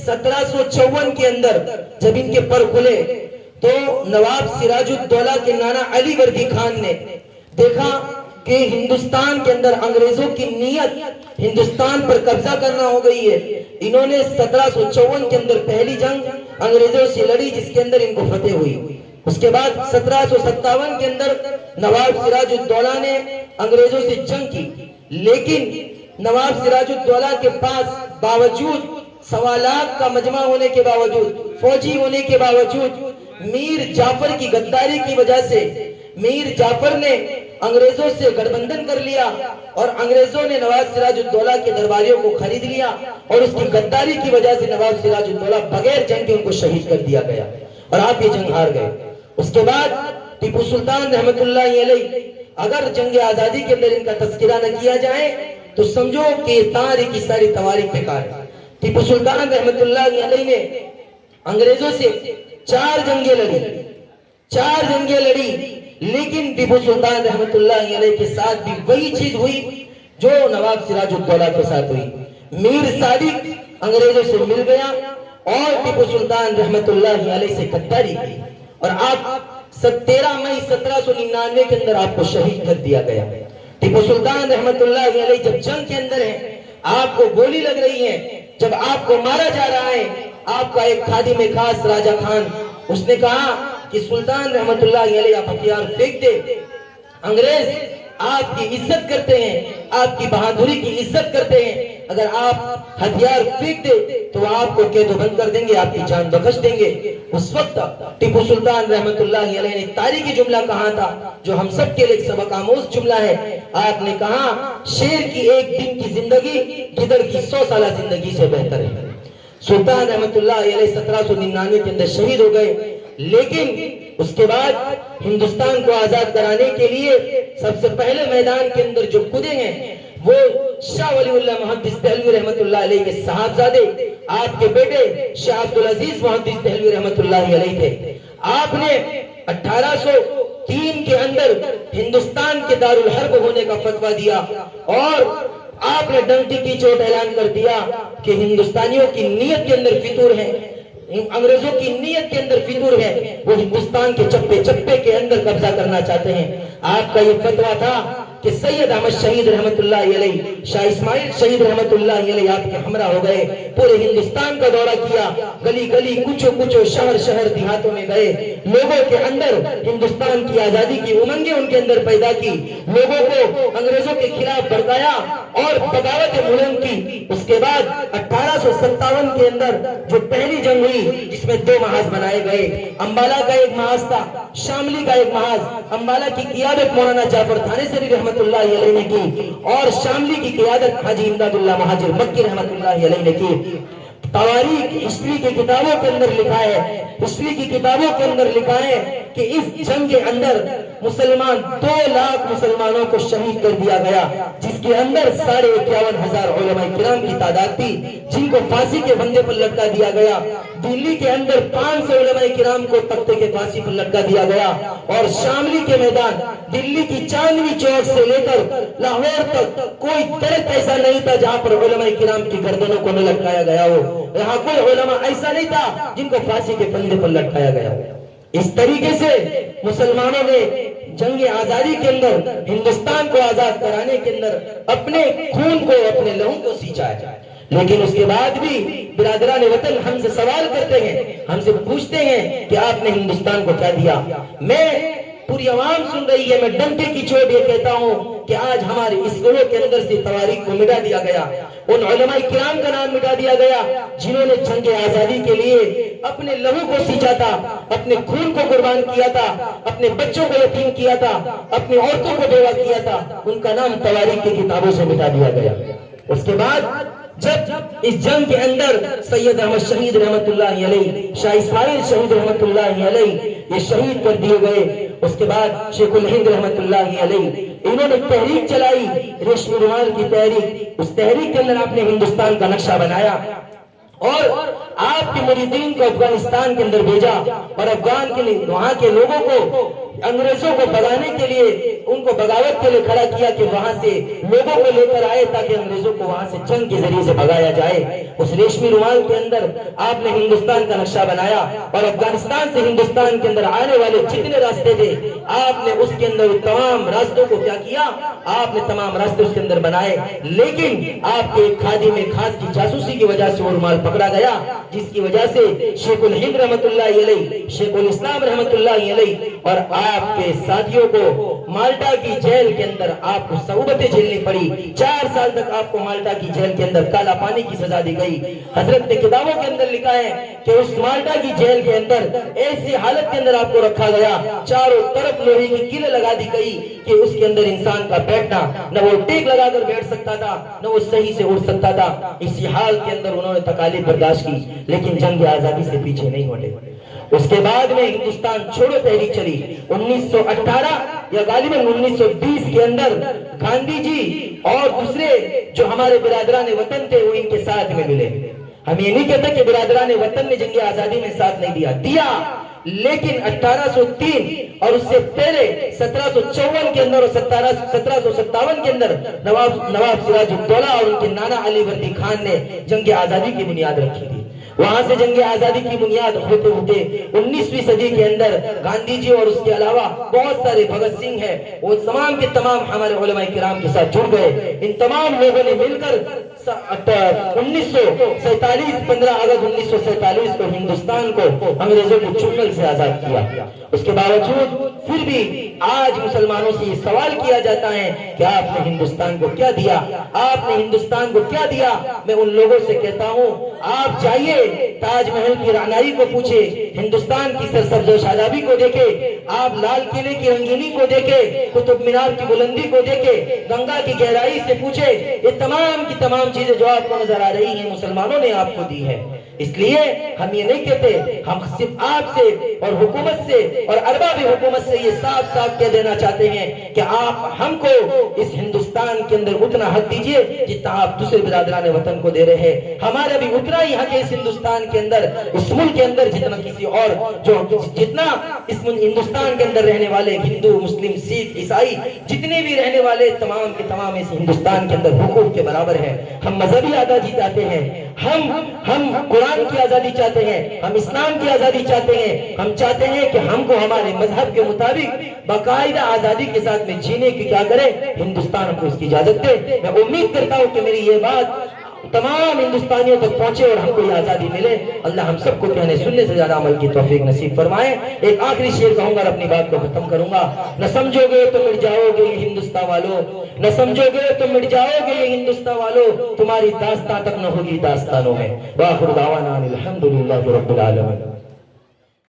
1754 کے اندر جب ان کے پر کھلے تو نواب سراج الدولہ کے نانا علی وردی خان نے دیکھا کہ ہندوستان کے اندر انگریزوں کی نیت ہندوستان پر قبضہ کرنا ہو گئی ہے. انہوں نے 1754 کے اندر پہلی جنگ انگریزوں سے لڑی جس کے اندر ان کو فتح ہوئی. اس کے بعد 1757 کے اندر نواب سراج الدولہ نے انگریزوں سے جنگ کی، لیکن نواب سراج الدولہ کے پاس باوجود سوالات کا مجمع ہونے کے باوجود، فوجی ہونے کے باوجود، میر جعفر کی غداری کی وجہ سے میر جعفر نے انگریزوں سے گٹھ بندھن کر لیا اور انگریزوں نے نواب سراج الدولہ کے درباریوں کو خرید لیا اور اس کی غداری کی وجہ سے نواب سراج الدولہ بغیر جنگ کے ان کو شہید کر دیا گیا اور آپ یہ جنگ ہار گئے. اس کے بعد ٹیپو سلطان رحمت اللہ علیہ، اگر جنگ آزادی کے اندر ان کا تذکرہ نہ کیا جائے تو سمجھو کہ ساری کی ساری تواریخ بیکار ہے. ٹیپو سلطان رحمت اللہ علیہ نے انگریزوں سے 4 جنگیں لڑی، لیکن ٹیپو سلطان رحمت اللہ علیہ کے ساتھ بھی وہی چیز ہوئی جو نواب سراج الدولہ کے ساتھ ہوئی. میر صادق انگریزوں سے مل گیا اور ٹیپو سلطان رحمت اللہ علیہ سے غداری کی اور آپ 13 مئی 1799 کے اندر آپ کو شہید کر دیا گیا. ٹیپو سلطان رحمت اللہ علیہ جب جنگ کے اندر ہیں، آپ کو گولی لگ رہی ہے، جب آپ کو مارا جا رہا ہے، آپ کا ایک خادم خاص راجہ خان اس نے کہا کہ سلطان رحمت اللہ علیہ آپ ہتھیار پھینک دے، انگریز آپ کی عزت کرتے ہیں، آپ کی بہادری کی عزت کرتے ہیں، اگر آپ ہتھیار پھینک دے تو آپ کو قید و بند کر دیں گے، آپ کی جان بخش دیں گے. اس وقت ٹیپو سلطان رحمت اللہ علیہ نے تاریخی جملہ کہا تھا جو ہم سب کے لیے ایک سبق آموز جملہ ہے. آپ نے کہا شیر کی ایک دن کی زندگی گدڑ کی 100 سالہ زندگی سے بہتر ہے. سلطان رحمت اللہ علیہ 1799 کے اندر شہید ہو گئے، لیکن اس کے بعد ہندوستان کو آزاد کرانے کے لیے سب سے پہلے میدان کے اندر جو کودے ہیں وہ شاہ ولی اللہ محدث دہلوی رحمت اللہ علیہ کے صاحبزادے آپ کے بیٹے شاہ عبدالعزیز محدث دہلوی رحمت اللہ علیہ تھے. آپ نے 1803 کے اندر ہندوستان کے دارالحرب ہونے کا فتویٰ دیا اور آپ نے ڈنڈی کی چوٹ اعلان کر دیا کہ ہندوستانیوں کی نیت کے اندر فطور ہے، انگریزوں کی نیت کے اندر فطور ہے، وہ ہندوستان کے چپے چپے کے اندر قبضہ کرنا چاہتے ہیں. آپ کا یہ فتویٰ تھا کہ سید احمد شہید رحمت اللہ علیہ، شاہ اسماعیل شہید رحمت اللہ علیہ آپ کے ہمراہ ہو گئے، پورے ہندوستان کا دورہ کیا، گلی گلی کوچوں کوچوں شہر شہر دیہاتوں میں گئے، لوگوں کے اندر ہندوستان کی آزادی کی امنگیں ان کے اندر پیدا کی، لوگوں کو انگریزوں کے خلاف بھڑکایا اور بغاوت ملنگ کی. اس کے بعد 1857 کے اندر جو پہلی جنگ ہوئی جس میں 2 محاذ بنائے گئے، امبالہ کا ایک محاذ تھا، شاملی کا ایک محاذ. امبالہ کی قیادت مولانا جعفر تھانیسری رحمت اللہ علیہ نے کی اور شاملی کی قیادت حاجی امداد اللہ مہاجر مکی رحمت اللہ علیہ نے کی. تواریخ ہسٹری کی کتابوں کے اندر لکھا ہے، ہسٹری کی کتابوں کے اندر لکھا ہے کہ اس جنگ کے اندر مسلمان 2 لاکھ مسلمانوں کو شہید کر دیا گیا، جس کے اندر 51,500 علماء کرام کی تعداد تھی جن کو پھانسی کے پھندے پر لٹکا دیا گیا. دلی کے اندر 500 علماء کرام کو تختے کے پھانسی پر لٹکا دیا گیا اور شاملی کے میدان دلی کی چاندنی چوک سے لے کر لاہور تک کوئی درخت ایسا نہیں تھا جہاں پر علماء کرام کی گردنوں کو نہ لٹکایا گیا ہو. یہاں کوئی علماء ایسا نہیں تھا جن کو پھانسی کے پھندے پر لٹکایا گیا. اس طریقے سے مسلمانوں نے جنگ آزادی کے اندر ہندوستان کو آزاد کرانے کے اندر اپنے خون کو اپنے لہو کو سینچا ہے. لیکن اس کے بعد بھی برادران وطن ہم سے سوال کرتے ہیں، ہم سے پوچھتے ہیں کہ آپ نے ہندوستان کو کیا دیا. میں پوری عوام سن رہی ہے، میں ڈنڈے کی چوٹ یہ کہتا ہوں کہ آج ہمارے اسکولوں کے اندر سے تواریخ کو مٹا دیا گیا، ان علماء کرام کا نام مٹا دیا گیا جنہوں نے جنگ آزادی کے لیے اپنے لہو کو سینچا تھا، اپنے خون کو قربان کیا تھا، اپنے بچوں کو یتیم کیا تھا، اپنی عورتوں کو بیوہ کیا تھا، ان کا نام تواریخ کی کتابوں سے مٹا دیا گیا. اس کے بعد جب اس جنگ کے اندر سید احمد شہید رحمت اللہ علیہ، شاہ اسماعیل شہید رحمت اللہ علیہ یہ شہید کر دیے گئے، اس کے بعد شیخ الہند رحمت اللہ علیہ انہوں نے تحریک چلائی، ریشمی رومال کی تحریک. اس تحریک کے اندر آپ نے ہندوستان کا نقشہ بنایا اور آپ کے مریدین کو افغانستان کے اندر بھیجا اور افغان کے وہاں کے لوگوں کو انگریزوں کو بھگانے کے لیے ان کو بغاوت کے لیے کھڑا کیا کہ وہاں سے لوگوں کو لے کر آئے تاکہ انگریزوں کو وہاں سے جنگ کے ذریعے سے بھگایا جائے۔ اس ریشمی رومال کے اندر آپ نے ہندوستان کا نقشہ بنایا اور افغانستان سے ہندوستان کے اندر آنے والے جتنے راستے تھے آپ نے اس کے اندر تمام راستوں کو کیا کیا، آپ نے تمام راستے اس کے اندر بنائے، لیکن آپ کے کھادی میں خاص کی جاسوسی کی وجہ سے وہ رومال پکڑا گیا، جس کی وجہ سے شیخ الہند رحمت اللہ علیہ، شیخ الاسلام رحمت اللہ علیہ اور آپ کے ساتھیوں کو مالٹا کی جیل کے اندر آپ کو صعوبتیں جھیلنی پڑی۔ 4 سال تک آپ کو مالٹا کی جیل کے اندر کالا پانی کی سزا دی گئی۔ حضرت نے کتابوں کے اندر لکھا ہے کہ اس مالٹا کی جیل کے اندر ایسی حالت کے اندر آپ کو رکھا گیا، چاروں طرف لوہے کی کیلیں لگا دی گئی کہ اس کے اندر انسان کا بیٹھنا نہ وہ ٹیک لگا کر بیٹھ سکتا تھا نہ وہ صحیح سے اٹھ سکتا تھا۔ اسی حال کے اندر انہوں نے تکالیف برداشت کی، لیکن جنگ آزادی سے پیچھے نہیں ہٹے۔ اس کے بعد میں ہندوستان چھوڑو تحریک چلی 1918 یا غالباً 1920 کے اندر گاندھی جی اور دوسرے جو ہمارے برادران وطن تھے وہ ان کے ساتھ میں ملے۔ ہم یہ نہیں کہتے کہ برادران وطن نے جنگ آزادی میں ساتھ نہیں دیا، لیکن 1803 اور اس سے پہلے 1754 کے اندر اور 1757 کے اندر نواب سراج الدولہ اور ان کے نانا علی وردی خان نے جنگ آزادی کی بنیاد رکھی تھی۔ وہاں سے جنگ آزادی کی بنیاد ہوتے ہوتے 19ویں صدی کے اندر گاندھی جی اور اس کے علاوہ بہت سارے بھگت سنگھ ہیں، وہ تمام کے تمام ہمارے علماء کرام کے ساتھ جڑ گئے۔ ان تمام لوگوں نے مل کر 1947 15 اگست 1947 کو ہندوستان کو انگریزوں کے چنگل سے آزاد کیا۔ اس کے باوجود پھر بھی آج مسلمانوں سے یہ سوال کیا جاتا ہے کہ آپ نے ہندوستان کو کیا دیا، آپ نے ہندوستان کو کیا دیا۔ میں ان لوگوں سے کہتا ہوں آپ جائیے تاج محل کی رعنائی کو پوچھے، ہندوستان کی سرسبز و شادابی کو دیکھے، آپ لال قلعے کی رنگینی کو دیکھے، قطب مینار کی بلندی کو دیکھے، گنگا کی گہرائی سے پوچھے، یہ تمام کی تمام چیزیں جو آپ کو نظر آ رہی ہیں مسلمانوں نے آپ کو دی ہے۔ اس لیے ہم یہ نہیں کہتے، ہم صرف آپ سے اور حکومت سے اور ارباب حکومت سے یہ صاف صاف کہہ دینا چاہتے ہیں کہ آپ ہم کو اس ہندوستان کے اندر اتنا حق دیجئے جتنا آپ دوسرے برادران وطن کو دے رہے ہیں۔ ہمارا بھی اتنا ہی حق ہے اس ہندوستان کے اندر، اس ملک کے اندر جتنا کسی اور جتنا اس ہندوستان کے اندر رہنے والے ہندو مسلم سکھ عیسائی جتنے بھی رہنے والے تمام کے تمام اس ہندوستان کے اندر حقوق کے برابر ہیں۔ ہم مذہبی آزادی چاہتے ہیں، ہم قرآن کی آزادی چاہتے ہیں، ہم اسلام کی آزادی چاہتے ہیں، ہم چاہتے ہیں کہ ہم کو ہمارے مذہب کے مطابق باقاعدہ آزادی کے ساتھ میں جینے کی کیا کرے ہندوستان ہم کو اس کی اجازت دے۔ میں امید کرتا ہوں کہ میری یہ بات تمام ہندوستانیوں تک پہنچے اور ہم کو یہ آزادی ملے۔ اللہ ہم سب کو کہنے سننے سے زیادہ عمل کی توفیق نصیب فرمائے۔ ایک آخری شعر کہوں گا اور اپنی بات کو ختم کروں گا۔ نہ سمجھو گے تو مٹ جاؤ گے یہ ہندوستان والو، نہ سمجھو گے تو مٹ جاؤ گے یہ ہندوستان والو، تمہاری داستان تک نہ ہوگی داستانوں میں۔ وآخر دعوانا الحمدللہ رب العالمین۔